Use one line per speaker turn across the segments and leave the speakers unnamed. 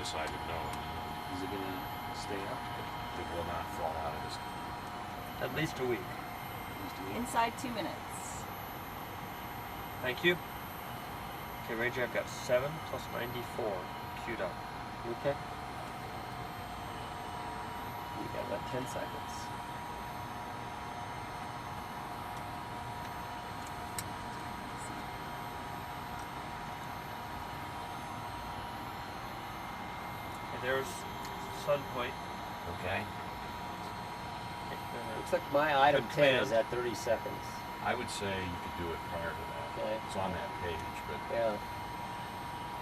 decided no.
Is it going to stay up?
It will not fall out of this.
At least a week.
Inside 2 minutes.
Thank you. Okay, Ray J, I've got 7 plus 94 queued up.
Okay. We got about 10 seconds.
Okay, there's Sun Point.
Okay.
Looks like my item
Good
10
command.
is at 30 seconds.
I would say you could do it prior to that.
Okay.
It's on that page, but
Yeah,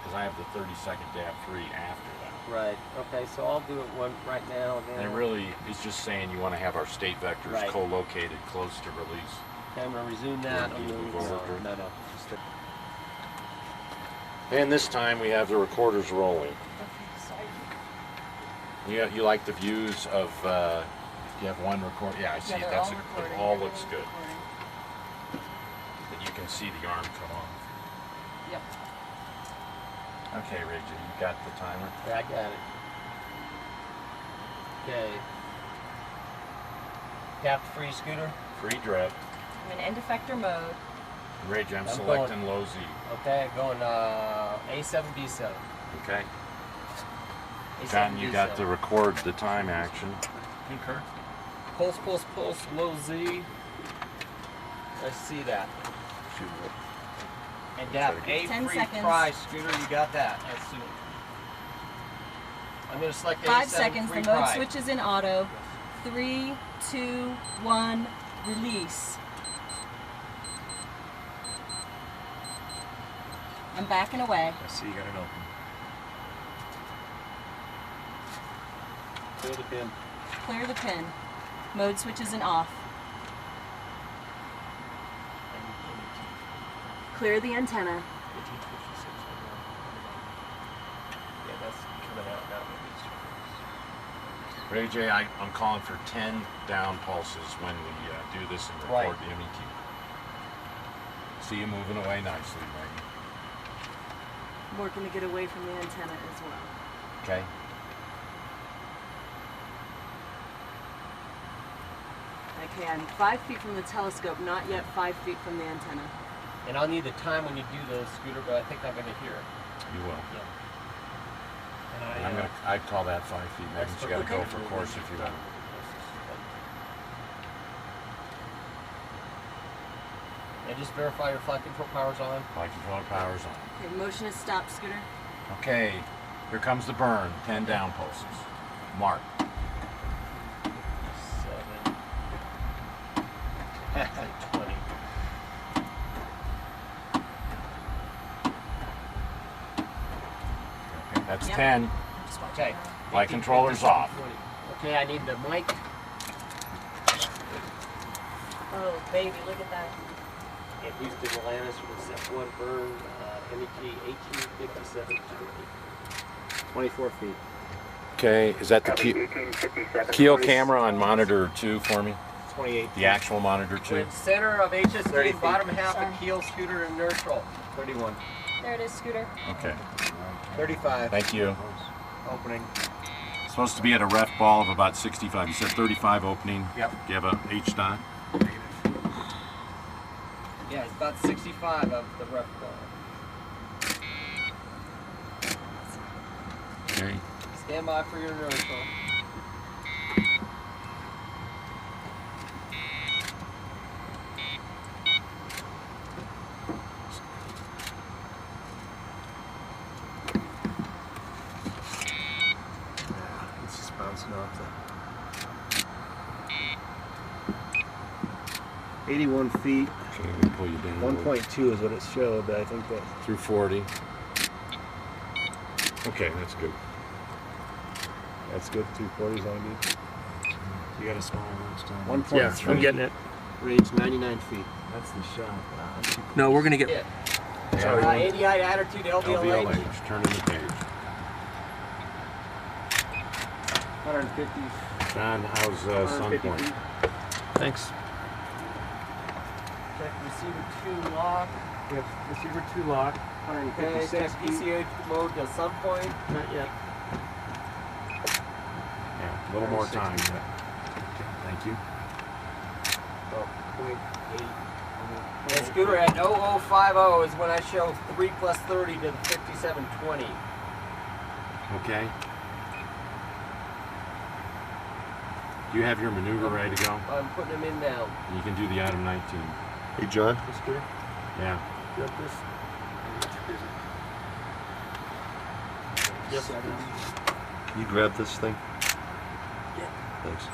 because I have the 30-second dab 3 after that.
right. Okay, so I'll do it one right now.
And it really is just saying you want to have our state vectors
Right.
co-located close to release.
Okay, I'm going to resume that.
You wanna move over, Drew?
No. Just
And this time we have the recorders rolling. You like the views of, you have one record, yeah, I see,
Yeah,
that's,
all recording.
it all
They're
looks
both
good.
recording.
But you can see the arm come off.
Yep.
Okay, Ray J, you got the timer?
Yeah, I got it. Okay. Tap free scooter.
Free drift.
I'm in end effector mode.
Ray J, I'm
I'm
selecting low Z.
Okay, going A7, B7.
Okay.
A7,
John, you got
B7.
to record the time action.
Concur.
Pulse, low Z. I see that. And tap A
10
free
seconds.
pry scooter, you got that. That's soon. I'm going to select
5
A7
seconds.
free
The mode
pry.
switch is in auto. 3, 2, 1, release. I'm backing away.
I see you got it open.
Clear the pin.
Clear the pin. Mode switch is in off. Clear the antenna.
Yeah, that's coming out now.
Ray J, I'm calling for 10 down pulses when we do this and record
Right.
the MET. See you moving away nicely, Ray.
I'm working to get away from the antenna as well.
Okay?
Okay, I'm 5 feet from the telescope, not yet 5 feet from the antenna.
And I'll need the time when you do the scooter, but I think I'm going to hear it.
You will.
And
I'd call that 5 feet. That means you got to go
Okay.
for course if you want.
And just verify your flight control power's on.
Flight controller power's on.
Okay, motion is stopped, scooter.
Okay, here comes the burn. 10 down pulses. Mark.
7. 20.
Okay, that's
Yep.
10.
Okay.
Flight controller's off.
20. Okay, I need the mic.
Oh, baby, look at that.
At Houston, Atlantis with a set 1 burn, MET 1857 24 feet.
Okay, is that the keel camera on monitor 2 for me?
28.
The actual monitor 2?
With center of HSD,
30
bottom
feet.
half
Sorry.
of keel scooter and neutral. 31.
There it is, scooter.
Okay,
35.
thank you.
Opening.
Supposed to be at a ref ball of about 65. You said 35 opening?
Yep.
Do you have a H dot?
Yeah, it's about 65 of the ref ball.
Okay.
Stand by for your neutral.
It's just bouncing off the 81 feet.
Okay, let me pull you down.
1.2 is what it showed, but I think that
Through 40. Okay, that's good.
that's good. 340 is all I need.
You got a smaller one still.
1.3. Yeah, I'm getting it.
Range 99 feet. That's the shot.
No, we're gonna get.
Yeah.
Sorry.
80 attitude, LVLH.
LVLH, turning the page.
150.
John, how's Sun
150
Point?
feet.
Thanks.
Check receiver 2 lock.
We have receiver 2 lock.
Okay,
156
check
feet.
PCH mode to Sun Point.
Not yet.
A little more time. Thank you.
Oh, 0.8. And Scooter at 0050 is when I show 3 plus 30 to the 5720.
Okay. Do you have your maneuver ready to go?
I'm putting them in now.
You can do the item 19.
Hey, John.
Hey, Scooter,
Yeah.
you got this? Yes, I do.
Can you grab this thing?
Yeah.
Thanks.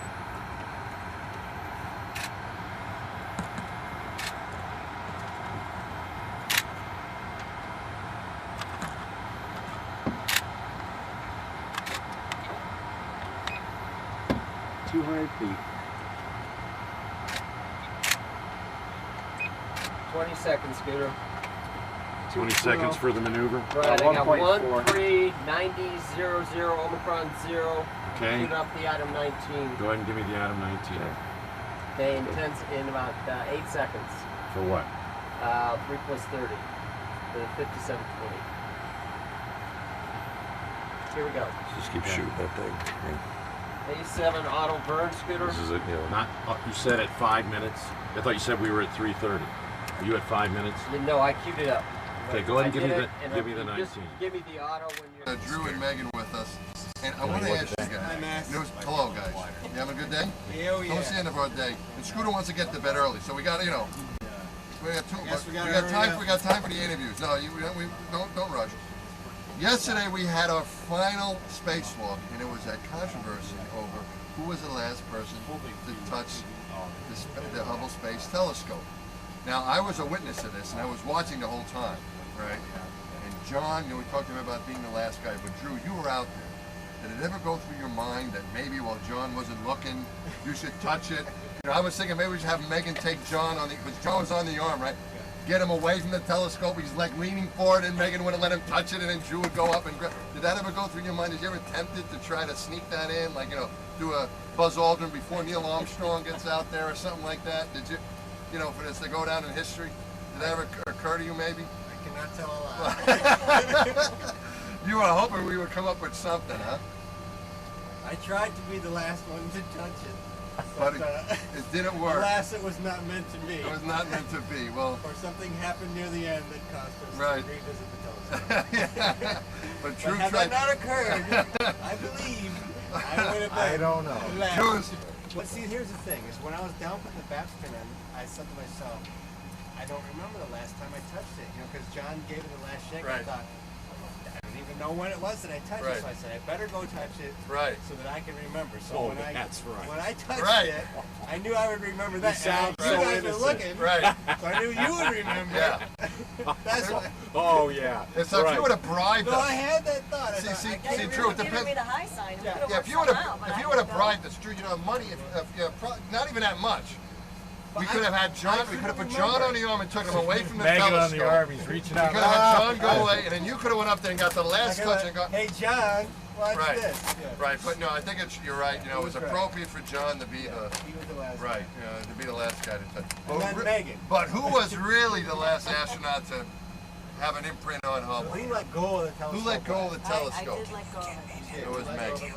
feet. 20 seconds, Scooter.
20 seconds for the maneuver.
Right, I got
1.4.
13, 90, 00, Omicron 0.
Okay.
Shoot up the item 19.
Go ahead and give me the item 19.
Okay, intense in about 8 seconds.
For what?
3 plus 30. The 5720. Here we go.
Just keep shooting that thing.
A7 auto burn, Scooter.
This is it, you know.
Not. You said at 5 minutes. I thought you said we were at 3:30. Are you at 5 minutes?
No, I queued it up.
Okay, go ahead and give me
I
the
did it, and
give me the
just
19.
Give me the auto when you're.
Drew and Megan with us, and I want to ask you guys. Hello, guys. You having a good day?
Hell yeah.
Almost the end of our day, and Scooter wants to get to bed early, so we got we got time. We got time for the interviews. No, we don't rush. Yesterday we had our final spacewalk, and it was a controversy over who was the last person to touch the Hubble Space Telescope. Now I was a witness to this, and I was watching the whole time, right? And John, we talked to him about being the last guy, but Drew, you were out there. Did it ever go through your mind that maybe while John wasn't looking, you should touch it? I was thinking maybe we should have Megan take John on because John was on the arm, right? Get him away from the telescope. He's like leaning forward, and Megan wouldn't let him touch it, and then Drew would go up and grab. Did that ever go through your mind? Did you ever tempted to try to sneak that in, like do a Buzz Aldrin before Neil Armstrong gets out there or something like that? Did you, for this to go down in history? Did that ever occur to you, maybe?
I cannot tell a lie.
You were hoping we would come up with something, huh?
I tried to be the last one to touch it.
But it didn't work.
Alas, it was not meant to be.
It was not meant to be. Well,
or something happened near the end that caused us
right.
to revisit the telescope.
Yeah. But Drew
had
tried.
that not occurred, I believe I would have been.
I don't know.
Last. But see, here's the thing: is when I was down putting the baptism in, I said to myself, I don't remember the last time I touched it. Because John gave it the last shake.
Right.
I thought, I don't even know when it was that I touched it. So I said, I better go touch it.
Right.
So that I can remember. So
that's right.
When I touched it, I knew I would remember that.
sound
You guys were looking.
Right.
So I knew you would remember.
Yeah.
That's why.
Oh yeah.
It's like if you would have bribed
No,
us.
I had that thought. I thought,
See, Drew, it
Giving
depends.
me the high sign.
Yeah,
Yeah, if you would have bribed us, Drew, money, not even that much. We could have had John. We could have put John on the arm and took him away from the
Megan
telescope.
on the arm. He's reaching
We
out.
could have had John go away, and then you could have went up there and got the last touch and got.
Hey, John, watch
Right.
this. Yeah.
Right, but no, I think you're right. It was
He was right.
appropriate for John to be
He was the last.
right, to be the last guy to touch.
And then Megan.
But who was really the last astronaut to have an imprint on Hubble?
Who let go of the telescope?
Who let go of the
I
telescope?
did let go of it.
It was Megan.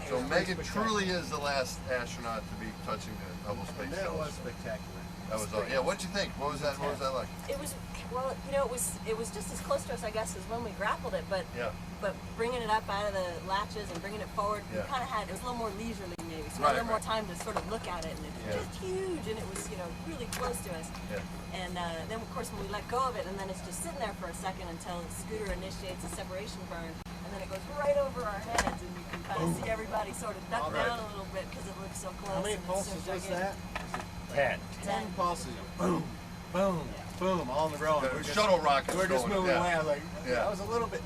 So Megan truly is the last astronaut to be touching the Hubble Space
And that was
Telescope.
spectacular.
That was all. Yeah, what'd you think? What was that? What was that like?
It was, well, it was just as close to us, I guess, as when we grappled it, but
Yeah.
but bringing it up out of the latches and bringing it forward,
Yeah.
we kind of had, it was a little more leisurely maybe, so we
Right,
had a little more
right.
time to sort of look at it, and it was
Yeah.
just huge, and it was, really close to us.
Yeah.
And then, of course, when we let go of it, and then it's just sitting there for a second until the scooter initiates a separation burn, and then it goes right over our heads, and you can kind of see everybody sort of duck
Right.
down a little bit because it looks so close.
How many
and it's
pulses
so
was
gigantic.
that?
10.
10 pulses. Boom, boom, boom, all in a row.
The shuttle rocket.
We're just moving away. I was like,
Yeah.
I was a little bit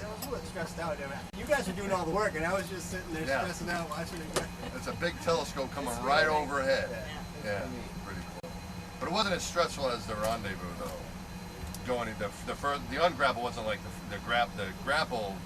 stressed out. You guys were doing all the work, and I was just sitting there
Yeah.
stressing out, watching it.
It's a big telescope coming right overhead. Yeah, pretty cool. But it wasn't as stressful as the rendezvous, though. Going the ungrapple wasn't like the grapple.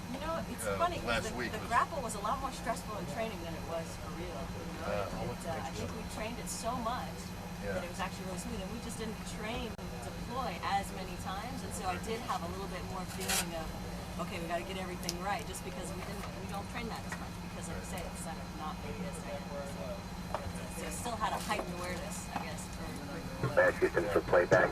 It's funny, 'cause
last
the
week was-
grapple was a lot more stressful in training than it was for real. I think we trained it so much that it was actually really smooth, and we just didn't train deploy as many times, and so I did have a little bit more feeling of, okay, we got to get everything right, just because we don't train that as much, because like you say, it's center, not maybe as so it still had a heightened awareness, I guess.
Houston for playback.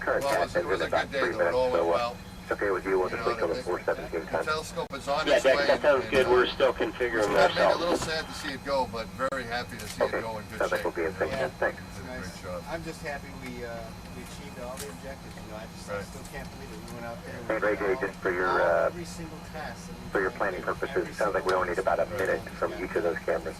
Current
Well,
time
it was
is
a
about
good day,
3
though. It
minutes,
all went
so
well.
it's okay with you. We'll just wait till the
The
4:17 time.
telescope is on
Yeah,
its way.
Dex, that sounds good.
and,
We're still
it's
configuring
kind of maybe a little
ourselves.
sad to see it go, but very happy to see it
Okay,
go in good
sounds like
shape.
we'll be in sync.
Yeah.
Thanks.
You did a great job.
I'm just happy we achieved all the objectives. You know, I
Right.
still can't believe it. We went out there.
Hey, Ray J, just for your
every single task. that we
for your
did,
planning purposes,
every
it sounds like we only need
single
about a minute from each of those cameras.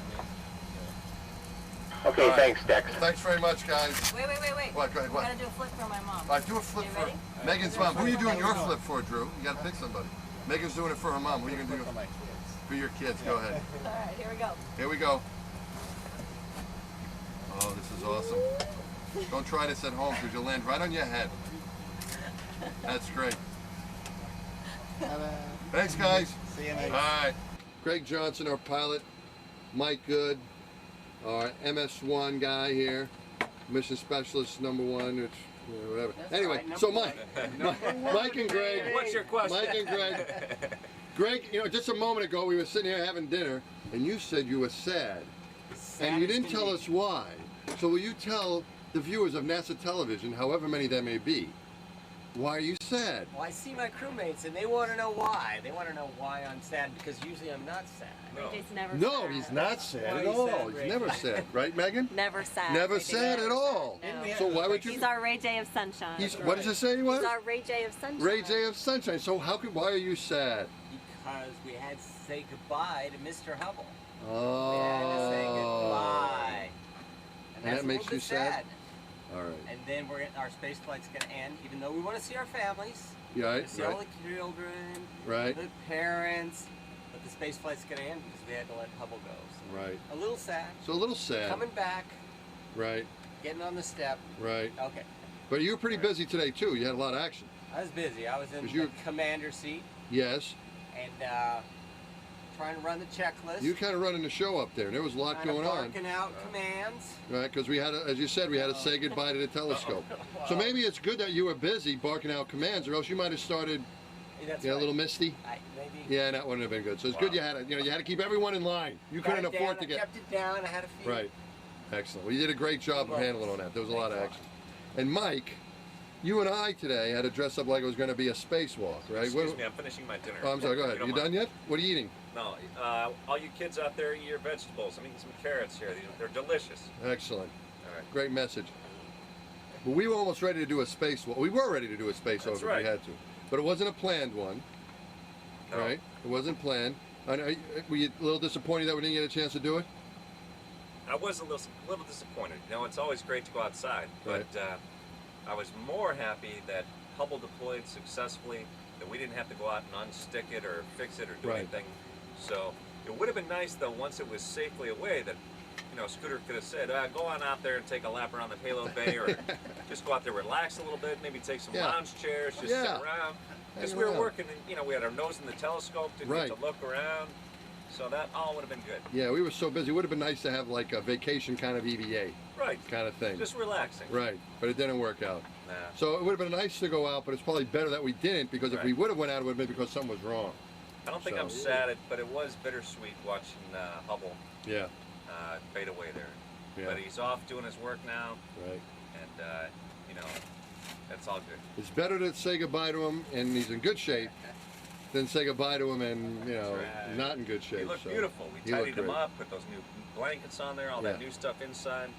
Okay,
All right.
thanks, Dex.
Thanks very much, guys.
Wait.
What? Go ahead.
We
What?
got to do a flip for my mom.
All right, do a flip
You
for
ready?
Megan's mom. Who are you doing your flip for, Drew? You got to pick somebody. Megan's doing it for her mom. Who are you going to do
For my kids.
for your kids? Go ahead.
All right, here we go.
Here we go. Oh, this is awesome. Don't try this at home because you'll land right on your head. That's great.
Ta-da.
Thanks, guys.
See you
All
next.
right. Greg Johnson, our pilot. Mike Good, our MS1 guy here. Mission specialist #1, which, whatever. Anyway,
right,
so
number
Mike and Greg.
What's your question?
Mike and Greg. Greg, just a moment ago we were sitting here having dinner, and you said you were sad. And you didn't tell us why. So will you tell the viewers of NASA television, however many there may be, why are you sad?
Well, I see my crewmates and they want to know why. They want to know why I'm sad, because usually I'm not sad.
Ray's never
No,
sad.
he's not sad
Why
at
he's
all.
sad,
He's
Ray?
never sad, right, Megan?
Never sad.
Never
Ray's
sad
never
at all.
No.
So why would you?
He's our Ray J of sunshine.
What does it say he was?
He's our Ray J of sunshine.
Ray J of Sunshine. So why are you sad?
Because we had to say goodbye to Mr. Hubble.
Oh.
We had to say goodbye.
And that
that's a
makes
little
you
bit
sad? All right.
And then our space flight's going to end, even though we want to see our families.
Yeah,
We
right,
want to see all
right,
the children,
right,
the parents. But the space flight's going to end because we had to let Hubble go. So
right.
a little sad.
So a little sad.
Coming back,
Right,
getting on the step.
right.
Okay.
But you were pretty busy today too. You had a lot of action.
I was busy. I was in
'Cause
the
you-
commander seat
Yes.
and trying to run the checklist.
You kind of running the show up there. There was a lot
kind of
going on.
barking out commands.
Right, because we had, as you said, we had to say goodbye to the telescope. So maybe it's good that you were busy barking out commands, or else you might have started,
That's
a
right.
little misty.
Maybe.
Yeah, that wouldn't have been good. So it's good you had to, you had to keep everyone in line. You couldn't
Got it
afford
down,
to
I
get.
kept it down. I had a few.
Right. Excellent. Well, you did a great job of handling on that. There was a lot of action. And Mike, you and I today had to dress up like it was going to be a spacewalk, right?
Excuse me, I'm finishing my dinner.
Oh, I'm sorry. Go ahead.
If
You
don't
done
mind.
yet? What are you eating?
No, all you kids out there, eat your vegetables. I'm eating some carrots here. They're delicious.
Excellent.
All right.
Great message. Well, we were almost ready to do a spacewalk. We were ready to do a spacewalk
That's
if
right.
we had to, but it wasn't a planned one.
No.
Right? It wasn't planned. I know, were you a little disappointed that we didn't get a chance to do it?
I was a little disappointed. You know, it's always great to go outside, but I was more happy that Hubble deployed successfully, that we didn't have to go out and unstick it or fix it or do
Right.
anything. So it would have been nice, though, once it was safely away, that Scooter could have said, go on out there and take a lap around the payload bay, or just go out there, relax a little bit, maybe take some
Yeah.
lounge chairs, just
Yeah.
sit around. Because
Hang
we were
around.
working, and we had our nose in the telescope, didn't
Right.
get to look around. So that all would have been good.
Yeah, we were so busy. It would have been nice to have like a vacation kind of EVA
Right.
kind of thing.
Just relaxing.
Right, but it didn't work out.
Nah.
So it would have been nice to go out, but it's probably better that we didn't, because if we
Right.
would have went out, it would have been because something was wrong.
I don't think
So-
I'm sad, but it was bittersweet watching Hubble
Yeah,
fade away there.
yeah,
But he's off doing his work now,
right.
and that's all good.
It's better to say goodbye to him and he's in good shape than say goodbye to him and,
Right.
he's not in good shape.
He looked
so
beautiful. We
he
tidied
looked
him
great.
up, put those new blankets on there, all that
Yeah.
new stuff inside,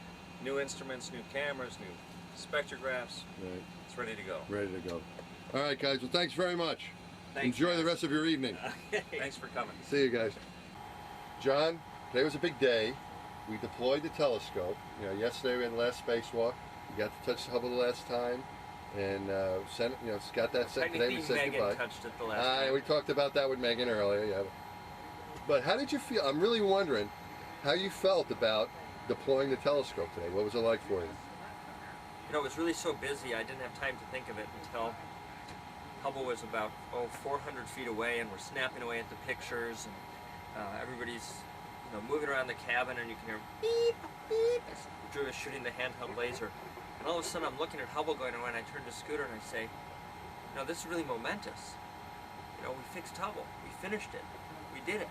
new instruments, new cameras, new spectrographs.
Right,
It's ready to go.
ready to go. All right, guys. Well, thanks very much.
Thanks,
Enjoy the
guys.
rest of your evening.
Thanks for coming.
See you guys. John, today was a big day. We deployed the telescope. Yesterday we had the last spacewalk. We got to touch Hubble the last time, and got that set. Today we
Technically,
said
Megan
goodbye.
touched it the last time.
We talked about that with Megan earlier. Yeah. But how did you feel? I'm really wondering how you felt about deploying the telescope today. What was it like for you?
You know, it was really so busy, I didn't have time to think of it until Hubble was about 400 feet away, and we're snapping away at the pictures, and everybody's moving around the cabin, and you can hear beep, beep, as Drew is shooting the handheld laser. And all of a sudden I'm looking at Hubble going away, and I turn to Scooter and I say, this is really momentous. You know, we fixed Hubble. We finished it. We did it.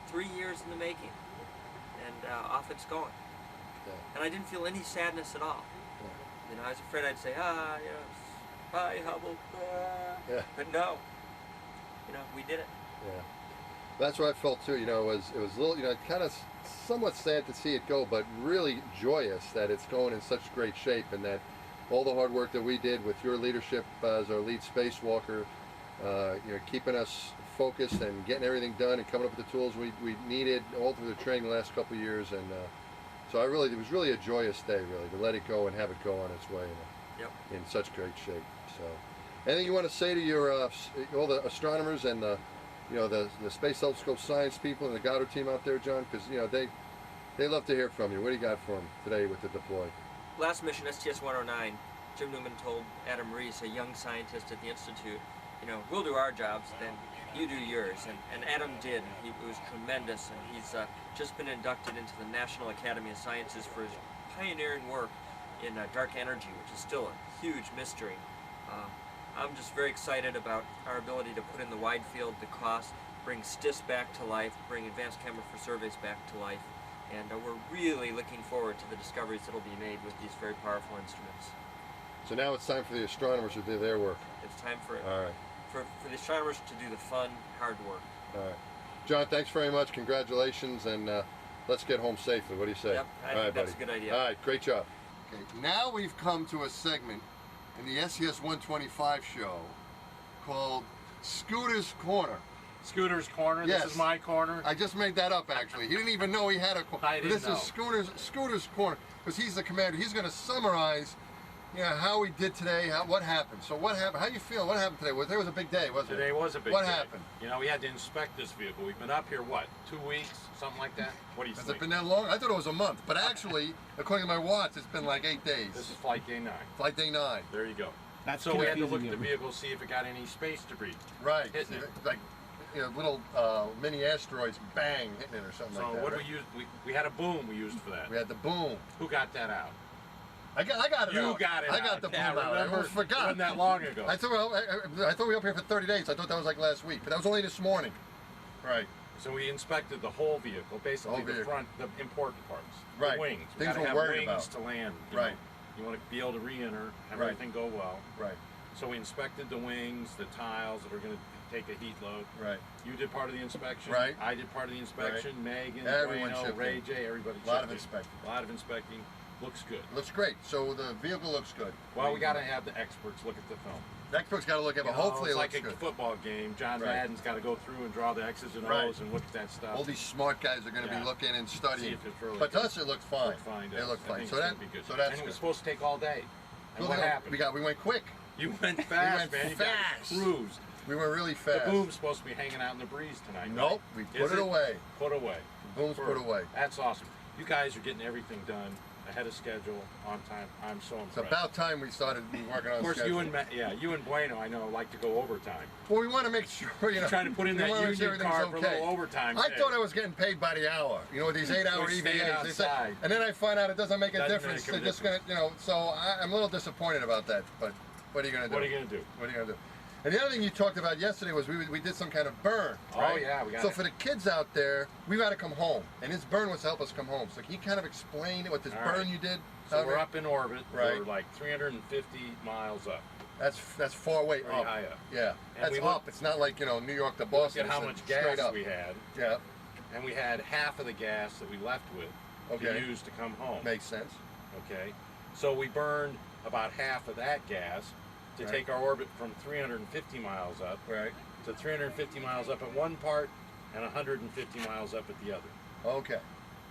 3 years in the making, and off it's going.
Yeah.
And I didn't feel any sadness at all.
Yeah.
You know, I was afraid I'd say, yes, bye Hubble.
Yeah.
But no, you know, we did it.
Yeah. That's what I felt too. You know, it was a little, you know, kind of somewhat sad to see it go, but really joyous that it's going in such great shape, and that all the hard work that we did with your leadership as our lead spacewalker, you know, keeping us focused and getting everything done and coming up with the tools we needed all through the training the last couple of years, and so it was really a joyous day, really, to let it go and have it go on its way in such great shape. So, anything you want to say to your all the astronomers and the Space Telescope science people and the Goddard team out there, John? Because you know they love to hear from you. What do you got for them today with the deploy?
Last mission, STS-109, Jim Newman told Adam Rees, a young scientist at the Institute, you know, we'll do our jobs, then you do yours. And Adam did. It was tremendous, and he's just been inducted into the National Academy of Sciences for his pioneering work in dark energy, which is still a huge mystery. I'm just very excited about our ability to put in the wide field, the cost, bring STS back to life, bring advanced camera for surveys back to life, and we're really looking forward to the discoveries that will be made with these very powerful instruments.
So now it's time for the astronomers to do their work.
It's time for it.
All right.
For the astronomers to do the fun, hard work.
All right. John, thanks very much. Congratulations, and let's get home safely. What do you say?
Yep, I think that's a good idea.
All right, great job. Okay, now we've come to a segment in the STS-125 show called Scooter's Corner.
Scooter's Corner?
Yes.
This is my corner?
I just made that up, actually. He didn't even know he had a corner.
I didn't know.
This is Scooter's Corner, because he's the commander. He's going to summarize, you know, how we did today, what happened. So what happened? How do you feel? What happened today? Well, today was a big day, wasn't it?
Today was a big day.
What happened?
You know, we had to inspect this vehicle. We've been up here, what, 2 weeks? Something like that? What do you
Has
think?
it been that long? I thought it was a month, but actually, according to my watch, it's been like 8 days.
This is flight day 9.
Flight day 9.
There you go.
That's
so we had to look
confusing
at the
you.
vehicle, see if it got any space debris.
Right.
Hitting it.
Like, you know, little mini asteroids, bang, hitting it or something
So
like that.
what
right?
do we use? We had a boom we used for that.
We had the boom.
Who got that out?
I got it out.
You got it
I got
out.
the boom
Yeah,
out. I
remember,
almost forgot.
it wasn't that long ago.
I thought we were up here for 30 days. I thought that was like last week, but that was only this morning. Right.
So we inspected the whole vehicle, basically
Whole
the
vehicle.
front, the important parts.
Right.
The wings.
Things
gotta
we're
have
worried
wings
about.
to land.
Right.
Know. You want to be able to re-enter, have
Right.
everything go well.
Right.
So we inspected the wings, the tiles that are going to take a heat load.
Right.
You did part of the inspection.
Right.
I did part of the inspection. Megan,
Everyone
Bueno,
chipped
Ray
in.
J, everybody
A lot
chipped
of
in.
inspecting.
A lot of inspecting. Looks good.
Looks great. So the vehicle looks good.
Well, we got to have the experts look at the film.
The expert's got to look at it, but
You know,
hopefully
it's
it
like
looks
a
good.
football game. John
Right.
Madden's got to go through and draw the X's and O's
Right.
and look at that stuff.
All these smart guys are going to be
Yeah.
looking and
See
studying.
if it's really
But to
good.
us, it looked fine.
Looked fine.
It looked
I
fine.
think
So
it's
that,
gonna be good.
so that's
and it
good.
was supposed to take all day. And
Well,
what happened?
We went quick.
You went fast,
went
man. You
fast.
got cruised.
We went really
The
fast.
boom's supposed to be hanging out in the breeze tonight.
Nope,
right?
we
Is
put it away.
Put away.
The boom's put away.
That's awesome. You guys are getting everything done ahead of schedule, on time. I'm so
It's
impressed.
about time we started working on
Of course,
schedule.
you and Bueno, I know, like to go overtime.
Well, we want to make sure, you know.
Trying to put in
we
that
wanna make sure
union
everything's
card for a little overtime
I
pay.
thought I was getting paid by the hour, you know, with these 8-hour
We stayed
EVAs. They said,
outside.
and then I find out it doesn't make a
Doesn't
difference.
make a
They're just going to, you know, so I'm a little disappointed about that, but what are you going to do?
What are you going to do?
What are you going to do? And the other thing you talked about yesterday was we did some kind of burn,
Oh,
right?
yeah, we got
So
it.
for the kids out there, we got to come home, and this burn was to help us come home. So can you kind of explain what this
All
burn
right.
you did?
So
Okay.
we're up in orbit.
Right.
We're like 350 miles up.
That's far away
Pretty
up.
high up.
Yeah,
And
that's
we
up.
looked-
It's not like, you know, New York to
Look
Boston.
at how
It's
much
straight
gas
up.
we had.
Yeah,
And we had half of the gas that we left with
Okay.
to use to come home.
makes sense.
Okay. So we burned about half of that gas to
Right.
take our orbit from 350 miles up
Right.
to 350 miles up at one part and 150 miles up at the other.
Okay.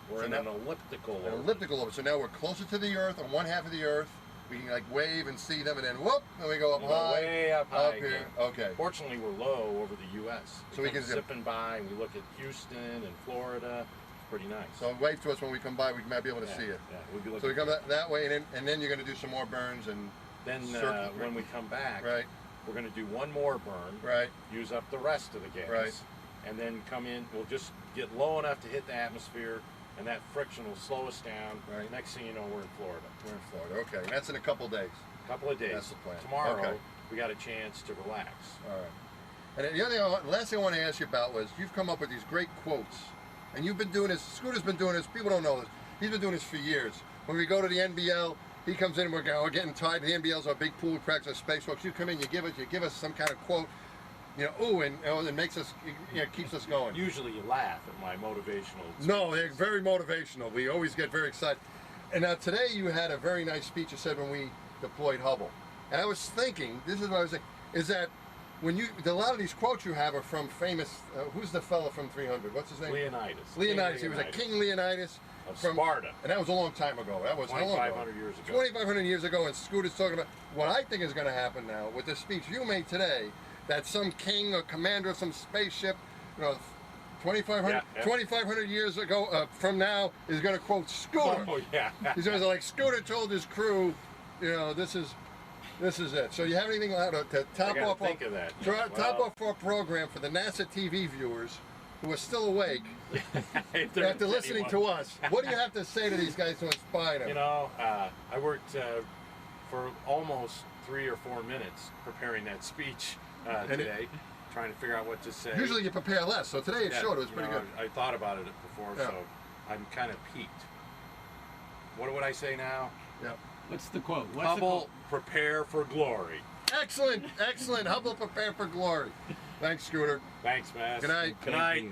We're
So
in
now-
an elliptical
An
orbit.
elliptical orbit. So now we're closer to the Earth on one half of the Earth. We can like wave and see them, and then whoop, and we go up
We go
high.
way up high
here.
again.
Okay.
Fortunately, we're low over the U.S.
So we can
come
zip-
zipping by, and we look at Houston and Florida. It's pretty nice.
So wave to us when we come by. We might be able to
yeah,
see it.
Yeah, we'll be looking.
So we come that way, and then you're going to do some more burns and
Then
circle-
when we come back,
right,
we're going to do one more burn.
right,
Use up the rest of the gas.
Right.
And then come in. We'll just get low enough to hit the atmosphere, and that friction will slow us down.
Right.
Next thing you know, we're in Florida.
we're in Florida. Okay, and that's in a couple days.
A couple of days.
That's the plan.
Tomorrow,
Okay.
we got a chance to relax.
All right. And the last thing I want to ask you about was you've come up with these great quotes, and you've been doing this. Scooter's been doing this. People don't know this. He's been doing this for years. When we go to the NBL, he comes in. We're getting tired. The NBL's our big pool. We practice our spacewalks. You come in. You give us some kind of quote. You know, ooh, and it makes us, keeps us going.
Usually you laugh at my motivational speeches.
No, they're very motivational. We always get very excited. And now today you had a very nice speech you said when we deployed Hubble. And I was thinking, this is what I was thinking, is that when a lot of these quotes you have are from famous, who's the fellow from 300? What's his name?
Leonidas.
Leonidas. He was a King Leonidas.
Of Sparta.
And that was a long time ago. That was
2,500 years ago.
2,500 years ago, and Scooter's talking about what I think is going to happen now with the speech you made today, that some king or commander of some spaceship, 2,500 years ago from now is going to quote Scooter.
Oh, yeah.
He's going to like, Scooter told his crew, this is it. So you have anything to top off our program for the NASA TV viewers who are still awake after listening to us? What do you have to say to these guys to inspire them?
I worked for almost 3 or 4 minutes preparing that speech today, trying to figure out what to say.
Usually you prepare less, so today it showed. It was pretty good.
I thought about it before, so I'm kind of peaked. What would I say now?
Yep.
What's the quote?
Hubble, prepare for glory.
Excellent, excellent. Hubble, prepare for glory. Thanks, Scooter.
Thanks, Mass.
Good night.
Good night.